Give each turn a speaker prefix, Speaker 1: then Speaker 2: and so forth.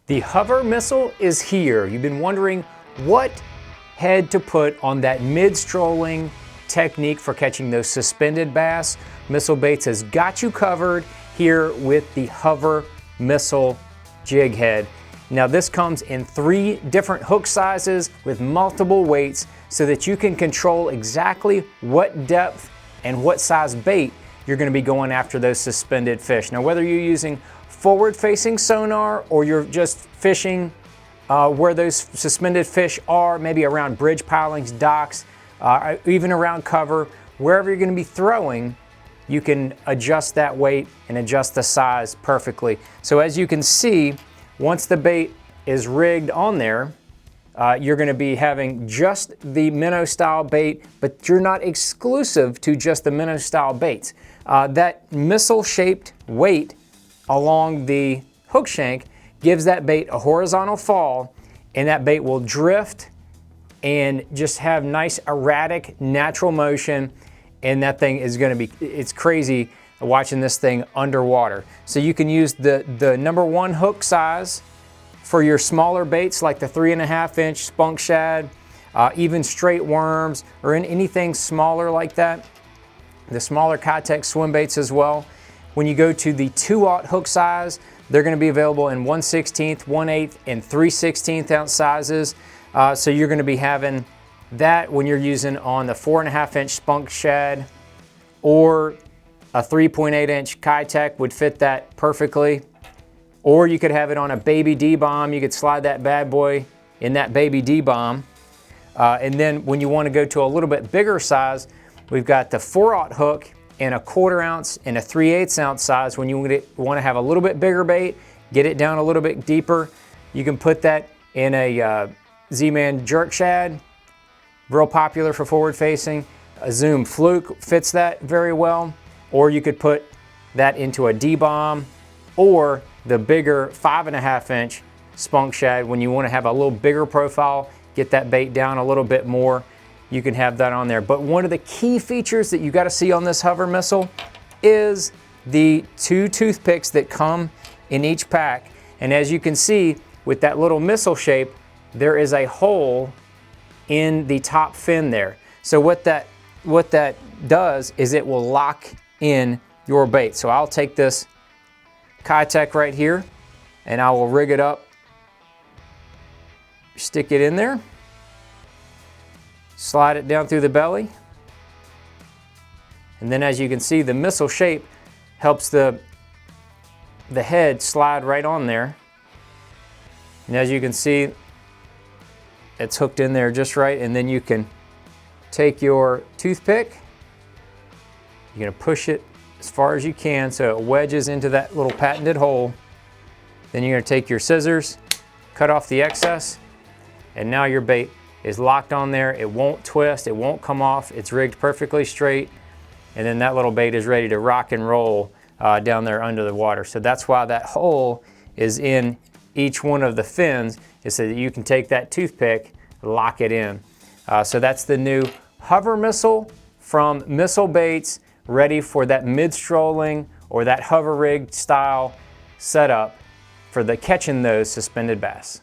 Speaker 1: The hover missile is here. You've been wondering what head to put on that mid-strolling technique for catching those suspended bass. Missile Baits has got you covered here with the hover missile jig head. Now this comes in 3 different hook sizes with multiple weights so that you can control exactly what depth and what size bait you're going to be going after those suspended fish. Now whether you're using forward-facing sonar or you're just fishing where those suspended fish are, maybe around bridge pilings, docks, even around cover, wherever you're going to be throwing, you can adjust that weight and adjust the size perfectly. So as you can see, once the bait is rigged on there, you're going to be having just the Minnow Style bait, but you're not exclusive to just the Minnow Style baits. That missile-shaped weight along the hook shank gives that bait a horizontal fall, and that bait will drift and just have nice erratic natural motion, and that thing is going to be, it's crazy watching this thing underwater. So you can use the #1 hook size for your smaller baits like the 3.5-inch spunk shad, even straight worms, or anything smaller like that. The smaller Kitech swim baits as well. When you go to the 2/0 hook size, they're going to be available in 1/16, 1/8, and 3/16 ounce sizes. So you're going to be having that when you're using on the 4.5-inch spunk shad, or a 3.8-inch Kitech would fit that perfectly. Or you could have it on a baby D-bomb. You could slide that bad boy in that baby D-bomb. And then when you want to go to a little bit bigger size, we've got the 4/0 hook in a 1/4 ounce and a 3/8 ounce size. When you want to have a little bit bigger bait, get it down a little bit deeper, you can put that in a Z-Man jerk shad, real popular for forward facing. A Zoom fluke fits that very well. Or you could put that into a D-bomb or the bigger 5.5-inch spunk shad. When you want to have a little bigger profile, get that bait down a little bit more, you can have that on there. But one of the key features that you got to see on this hover missile is the 2 toothpicks that come in each pack. And as you can see with that little missile shape, there is a hole in the top fin there. So what that does is it will lock in your bait. So I'll take this Kitech right here and I will rig it up, stick it in there, slide it down through the belly, and then as you can see, the missile shape helps the head slide right on there. And as you can see, it's hooked in there just right, and then you can take your toothpick, you're going to push it as far as you can so it wedges into that little patented hole. Then you're going to take your scissors, cut off the excess, and now your bait is locked on there. It won't twist, it won't come off, it's rigged perfectly straight, and then that little bait is ready to rock and roll down there under the water. So that's why that hole is in each one of the fins, is so that you can take that toothpick, lock it in. So that's the new hover missile from Missile Baits, ready for that mid-strolling or that hover rig style setup for the catching those suspended bass.